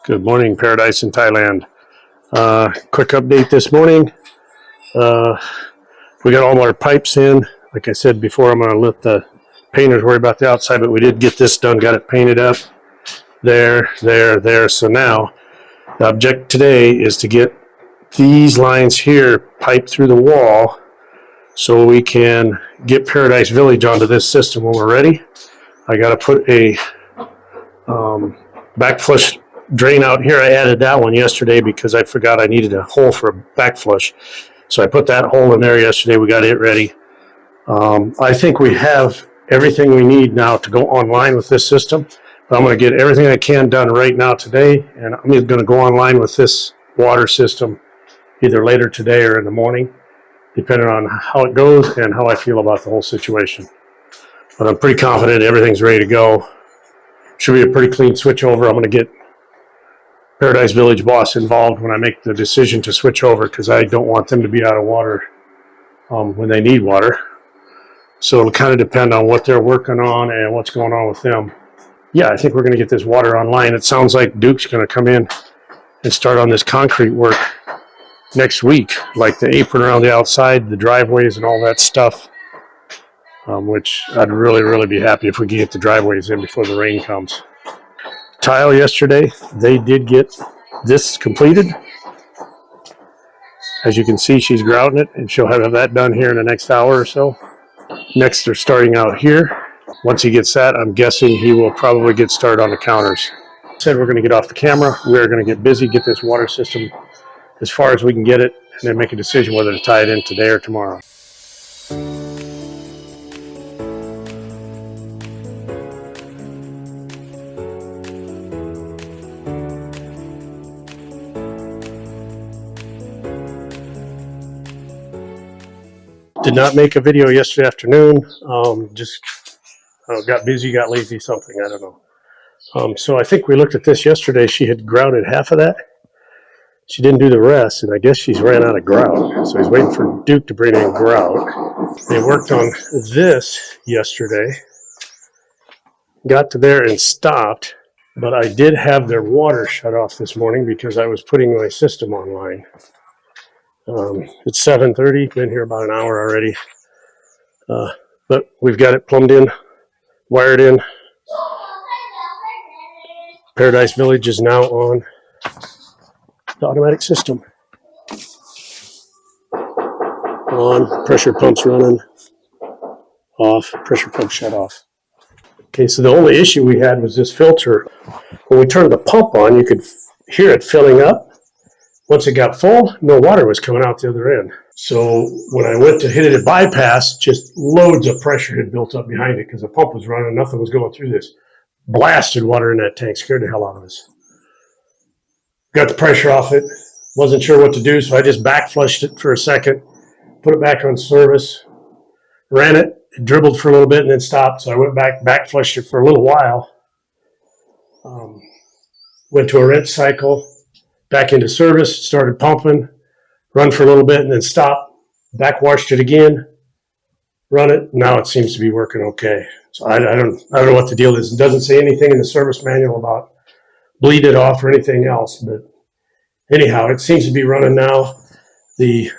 Good morning, Paradise in Thailand. Quick update this morning. We got all our pipes in. Like I said before, I'm going to let the painters worry about the outside, but we did get this done, got it painted up. There. So now, the object today is to get these lines here piped through the wall so we can get Paradise Village onto this system when we're ready. I got to put a back flush drain out here. I added that one yesterday because I forgot I needed a hole for a back flush. So I put that hole in there yesterday. We got it ready. I think we have everything we need now to go online with this system. But I'm going to get everything I can done right now today. And I'm going to go online with this water system either later today or in the morning, depending on how it goes and how I feel about the whole situation. But I'm pretty confident everything's ready to go. Should be a pretty clean switch over. I'm going to get Paradise Village boss involved when I make the decision to switch over because I don't want them to be out of water when they need water. So it'll kind of depend on what they're working on and what's going on with them. Yeah, I think we're going to get this water online. It sounds like Duke's going to come in and start on this concrete work next week, like the apron around the outside, the driveways and all that stuff, which I'd really be happy if we could get the driveways in before the rain comes. Tile yesterday, they did get this completed. As you can see, she's grouting it, and she'll have that done here in the next hour or so. Next, they're starting out here. Once he gets that, I'm guessing he will probably get started on the counters. Said we're going to get off the camera. We're going to get busy, get this water system as far as we can get it, and then make a decision whether to tie it in today or tomorrow. Did not make a video yesterday afternoon. Just got busy, got lazy, something. I don't know. So I think we looked at this yesterday. She had grouted half of that. She didn't do the rest, and I guess she's ran out of grout. So he's waiting for Duke to bring in grout. They worked on this yesterday. Got to there and stopped. But I did have their water shut off this morning because I was putting my system online. It's 7:30, been here about an hour already. But we've got it plumbed in, wired in. Paradise Village is now on the automatic system. On, pressure pump's running, off, pressure pump shut off. Okay, so the only issue we had was this filter. When we turned the pump on, you could hear it filling up. Once it got full, no water was coming out the other end. So when I went to hit it at bypass, just loads of pressure had built up behind it because the pump was running, nothing was going through this. Blasted water in that tank, scared the hell out of us. Got the pressure off it, wasn't sure what to do, so I just back flushed it for a second, put it back on service, ran it, it dribbled for a little bit and then stopped, so I went back flushed it for a little while. Went to a rinse cycle. Back into service, started pumping, run for a little bit and then stop, back washed it again, run it. Now it seems to be working okay. So I don't know what the deal is. It doesn't say anything in the service manual about bleed it off or anything else, but anyhow, it seems to be running now. The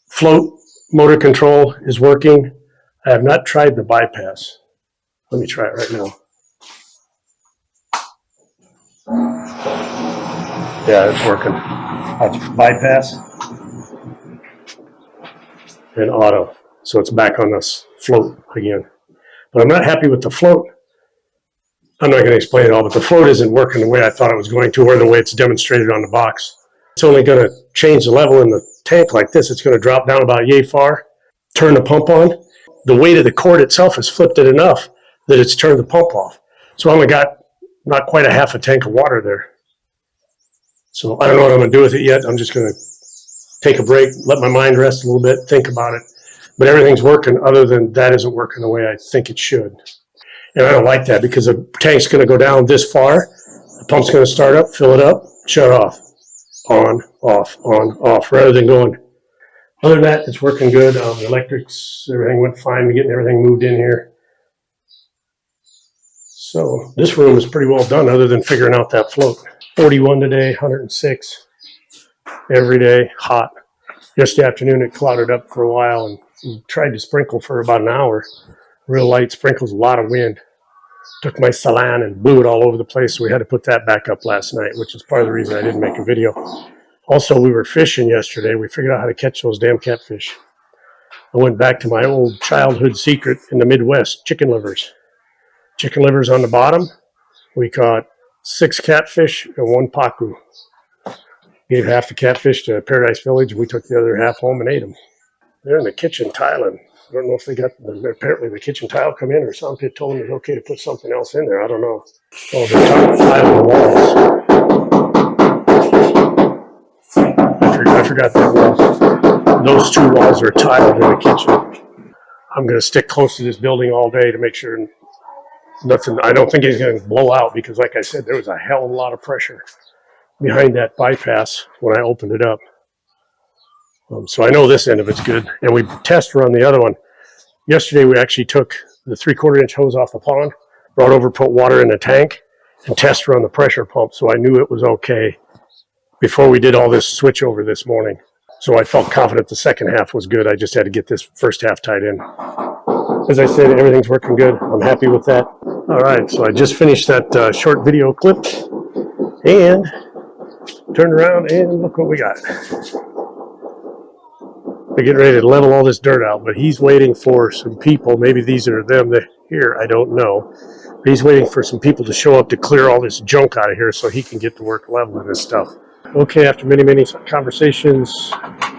float motor control is working. I have not tried the bypass. Let me try it right now. Yeah, it's working. That's bypass and auto. So it's back on this float again. But I'm not happy with the float. I'm not going to explain it all, but the float isn't working the way I thought it was going to or the way it's demonstrated on the box. It's only going to change the level in the tank like this. It's going to drop down about yay far, turn the pump on. The weight of the cord itself has flipped it enough that it's turned the pump off. So I only got not quite a half a tank of water there. So I don't know what I'm going to do with it yet. I'm just going to take a break, let my mind rest a little bit, think about it. But everything's working other than that isn't working the way I think it should. And I don't like that because the tank's going to go down this far. The pump's going to start up, fill it up, shut off. On, off, rather than going. Other than that, it's working good. The electrics, everything went fine. We're getting everything moved in here. So this room is pretty well done other than figuring out that float. 41 today, 106 every day, hot. Yesterday afternoon it clouded up for a while and we tried to sprinkle for about an hour. Real light sprinkles, a lot of wind. Took my salan and blew it all over the place, so we had to put that back up last night, which is part of the reason I didn't make a video. Also, we were fishing yesterday. We figured out how to catch those damn catfish. I went back to my old childhood secret in the Midwest, chicken livers. Chicken livers on the bottom. We caught 6 catfish and 1 pacu. Gave half the catfish to Paradise Village. We took the other half home and ate them. They're in the kitchen tiling. I don't know if they got, apparently the kitchen tile come in or some kid told them it was okay to put something else in there. I don't know. Oh, they're tiling the walls. I forgot that wall. Those 2 walls are tiled in the kitchen. I'm going to stick close to this building all day to make sure nothing, I don't think it's going to blow out because like I said, there was a hell of a lot of pressure behind that bypass when I opened it up. So I know this end of it's good. And we test run the other one. Yesterday we actually took the 3/4 inch hose off the pond, brought over, put water in the tank, and test run the pressure pump. So I knew it was okay before we did all this switch over this morning. So I felt confident the second half was good. I just had to get this first half tied in. As I said, everything's working good. I'm happy with that. All right, so I just finished that short video clip and turned around and look what we got. They're getting ready to level all this dirt out, but he's waiting for some people. Maybe these are them that here, I don't know. But he's waiting for some people to show up to clear all this junk out of here so he can get to work leveling this stuff. Okay, after many conversations, I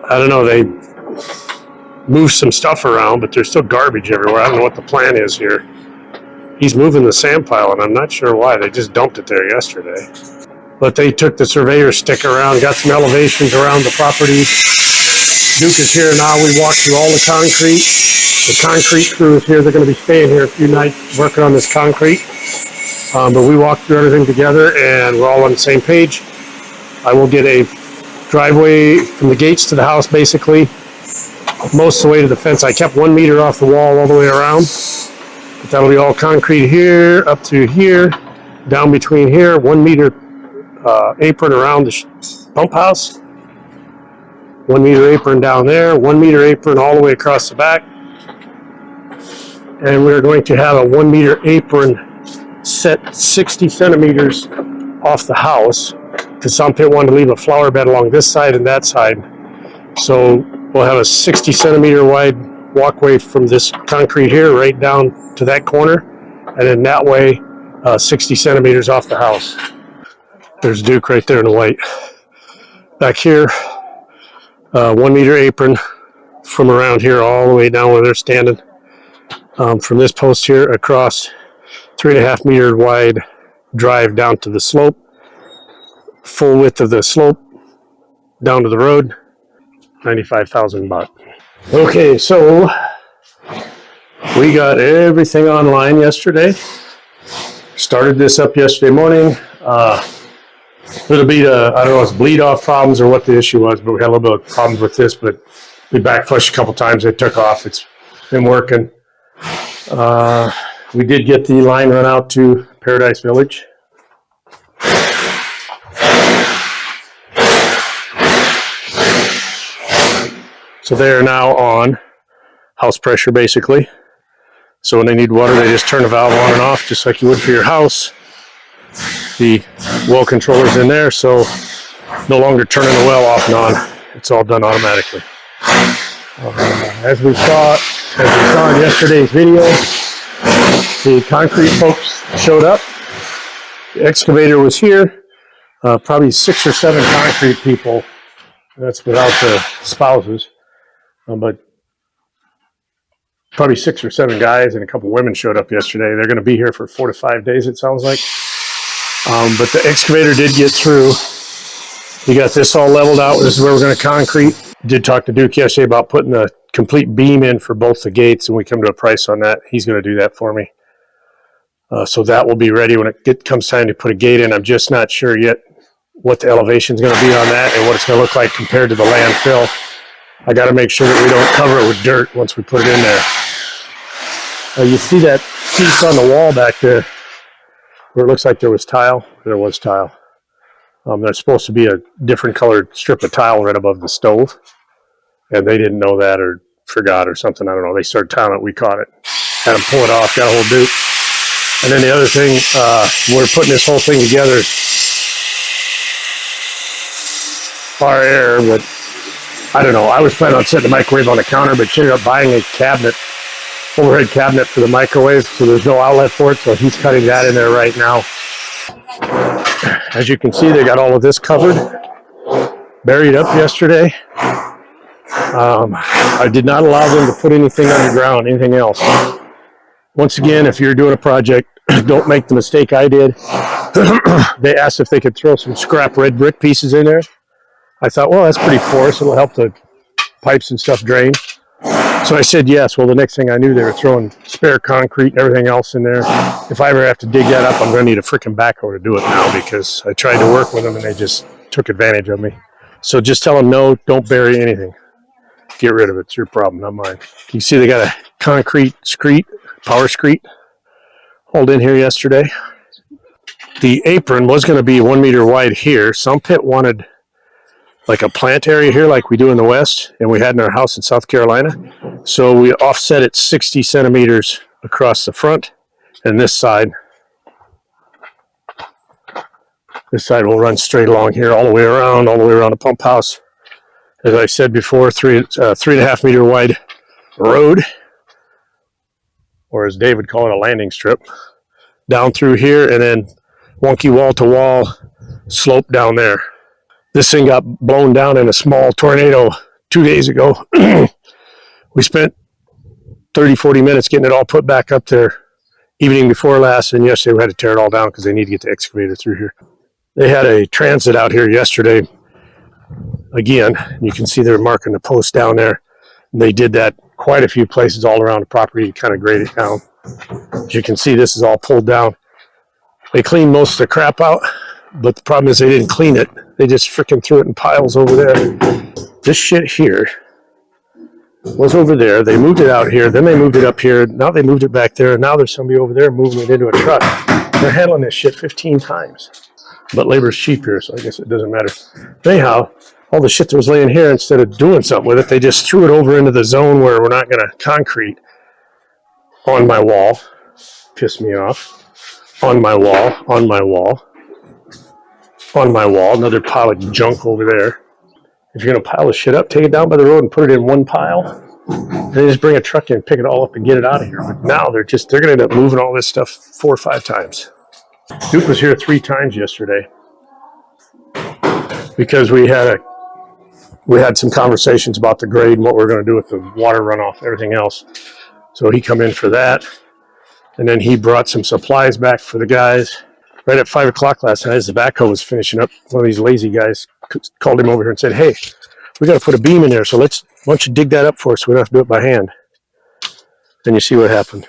don't know, they moved some stuff around, but there's still garbage everywhere. I don't know what the plan is here. He's moving the sand pile, and I'm not sure why. They just dumped it there yesterday. But they took the surveyor stick around, got some elevations around the property. Duke is here now. We walked through all the concrete. The concrete crew is here. They're going to be staying here a few nights working on this concrete. But we walked through everything together, and we're all on the same page. I will get a driveway from the gates to the house, basically, most of the way to the fence. I kept 1 meter off the wall all the way around. But that'll be all concrete here, up to here, down between here, 1 meter apron around the pump house, 1 meter apron down there, 1 meter apron all the way across the back, and we're going to have a 1 meter apron set 60 centimeters off the because some people wanted to leave a flower bed along this side and that side, so we'll have a 60 centimeter wide walkway from this concrete here right down to that corner, and then that way 60 centimeters off the house. There's Duke right there in the white. Back here, 1 meter apron from around here all the way down where they're standing. From this post here across 3.5 meter wide drive down to the slope. Full width of the slope down to the road. 95,000 baht. Okay, so we got everything online yesterday. Started this up yesterday morning. It'll be I don't know if it's bleed off problems or what the issue was, but we had a little bit of problems with this, but we backflushed a couple times. It took off. It's been working. We did get the line run out to Paradise Village. So they are now on house pressure, basically. So when they need water, they just turn the valve on and off, just like you would for your house. The well controller's in there, so no longer turning the well off and on. It's all done automatically. As we saw in yesterday's video, the concrete folks showed up. The excavator was here. Probably 6 or 7 concrete people. That's without the spouses. But probably 6 or 7 guys and a couple women showed up yesterday. They're going to be here for 4 to 5 days, it sounds like. But the excavator did get through. We got this all leveled out. This is where we're going to concrete. Did talk to Duke yesterday about putting the complete beam in for both the gates, and we come to a price on that. He's going to do that for me. So that will be ready when it comes time to put a gate in. I'm just not sure yet what the elevation is going to be on that and what it's going to look like compared to the landfill. I got to make sure that we don't cover it with dirt once we put it in there. You see that piece on the wall back there? where it looks like there was tile. There was tile. There's supposed to be a different colored strip of tile right above the stove. And they didn't know that or forgot or something. I don't know. They started tiling it. We caught it. Had them pull it off. Got a whole dupe. And then the other thing, we're putting this whole thing together. Far air, but I don't know. I was planning on setting the microwave on the counter, but she ended up buying a cabinet, overhead cabinet for the microwave, so there's no outlet for it, so he's cutting that in there right now. As you can see, they got all of this covered, buried up yesterday. I did not allow them to put anything underground, anything else. Once again, if you're doing a project, don't make the mistake I did. They asked if they could throw some scrap red brick pieces in there. I thought, well, that's pretty porous. It'll help the pipes and stuff drain. So I said yes. Well, the next thing I knew, they were throwing spare concrete and everything else in there. If I ever have to dig that up, I'm going to need a freaking backhoe to do it now, because I tried to work with them and they just took advantage of me. So just tell them no, don't bury anything. Get rid of it. It's your problem, not mine. You see they got a concrete screed, power screed, hauled in here yesterday. The apron was going to be 1 meter wide here. Some pit wanted like a plant area here like we do in the West and we had in our house in South Carolina. So we offset it 60 centimeters across the front, and this side will run straight along here all the way around the pump house. As I said before, 3.5 meter wide road, or as Dave would call it, a landing strip, down through here, and then wonky wall to wall slope down there. This thing got blown down in a small tornado 2 days ago. We spent 30, 40 minutes getting it all put back up there evening before last, and yesterday we had to tear it all down because they need to get the excavator through here. They had a transit out here yesterday. Again, you can see they're marking the post down there. They did that quite a few places all around the property to kind of grade it down. As you can see, this is all pulled down. They cleaned most of the crap out, but the problem is they didn't clean it. They just freaking threw it in piles over there. This shit here was over there. They moved it out here. Then they moved it up here. Now they moved it back there. And now there's somebody over there moving it into a truck. They're handling this shit 15 times. But labor's cheap here, so I guess it doesn't matter. Anyhow, all the shit that was laying here, instead of doing something with it, they just threw it over into the zone where we're not going to concrete. On my wall. Pissed me off. On my wall. On my wall. On my wall, another pile of junk over there. If you're going to pile the shit up, take it down by the road and put it in one pile. Then just bring a truck in, pick it all up, and get it out of here. But now they're going to end up moving all this stuff 4 or 5 times. Duke was here 3 times yesterday because we had some conversations about the grade and what we're going to do with the water runoff, everything else. So he come in for that, and then he brought some supplies back for the guys. Right at 5 o'clock last night, as the backhoe was finishing up, one of these lazy guys called him over here and said, "Hey, we got to put a beam in there, so why don't you dig that up for us so we don't have to do it by hand." Then you see what happened.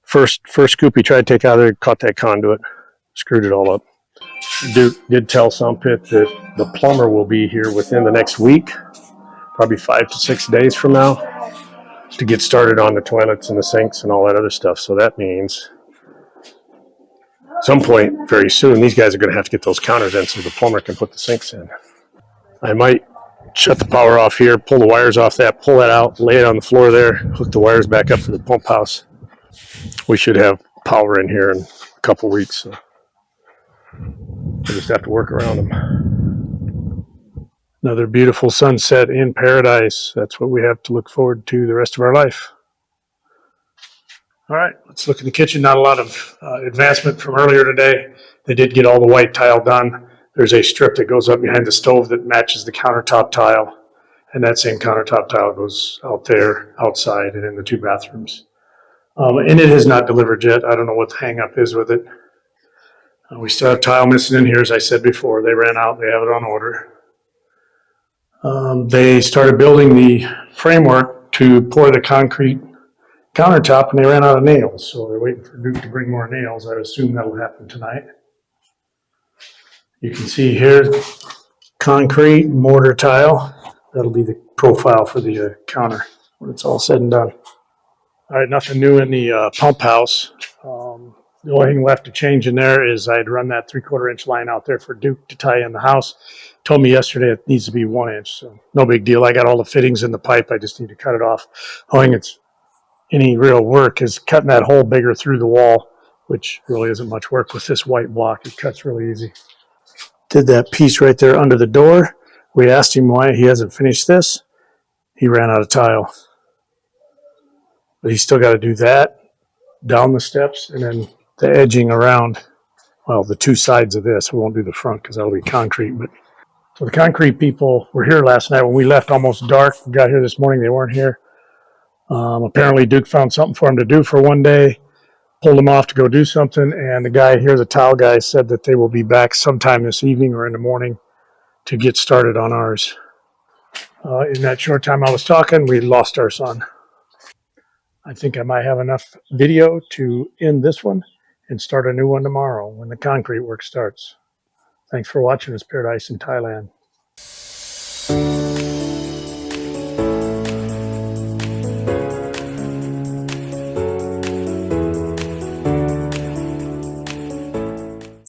First scoop he tried to take out of there, caught that conduit, screwed it all up. Duke did tell some pit that the plumber will be here within the next week, probably 5 to 6 days from now, to get started on the toilets and the sinks and all that other stuff. So that means some point very soon, these guys are going to have to get those counters in so the plumber can put the sinks in. I might shut the power off here, pull the wires off that, pull that out, lay it on the floor there, hook the wires back up for the pump house. We should have power in here in a couple weeks. So we'll just have to work around them. Another beautiful sunset in paradise. That's what we have to look forward to the rest of our life. All right, let's look in the kitchen. Not a lot of advancement from earlier today. They did get all the white tile done. There's a strip that goes up behind the stove that matches the countertop tile. And that same countertop tile goes out there, outside, and in the 2 bathrooms. And it is not delivered yet. I don't know what the hang up is with it. We still have tile missing in here, as I said before. They ran out. They have it on order. They started building the framework to pour the concrete countertop, and they ran out of nails, so they're waiting for Duke to bring more nails. I assume that'll happen tonight. You can see here, concrete, mortar tile. That'll be the profile for the counter when it's all said and done. All right, nothing new in the pump house. The only thing left to change in there is I'd run that 3/4 inch line out there for Duke to tie in the house. Told me yesterday it needs to be 1 inch, so no big deal. I got all the fittings in the pipe. I just need to cut it off. The only thing it's any real work is cutting that hole bigger through the wall, which really isn't much work with this white block. It cuts really easy. Did that piece right there under the door. We asked him why he hasn't finished this. He ran out of tile. But he's still got to do that down the steps and then the edging around, well, the two sides of this. We won't do the front because that'll be concrete. But so the concrete people were here last night when we left almost dark. We got here this morning. They weren't here. Apparently Duke found something for him to do for one day, pulled him off to go do something. And the guy here, the tile guy, said that they will be back sometime this evening or in the morning to get started on ours. In that short time I was talking, we lost our son. I think I might have enough video to end this one and start a new one tomorrow when the concrete work starts. Thanks for watching. It's Paradise in Thailand.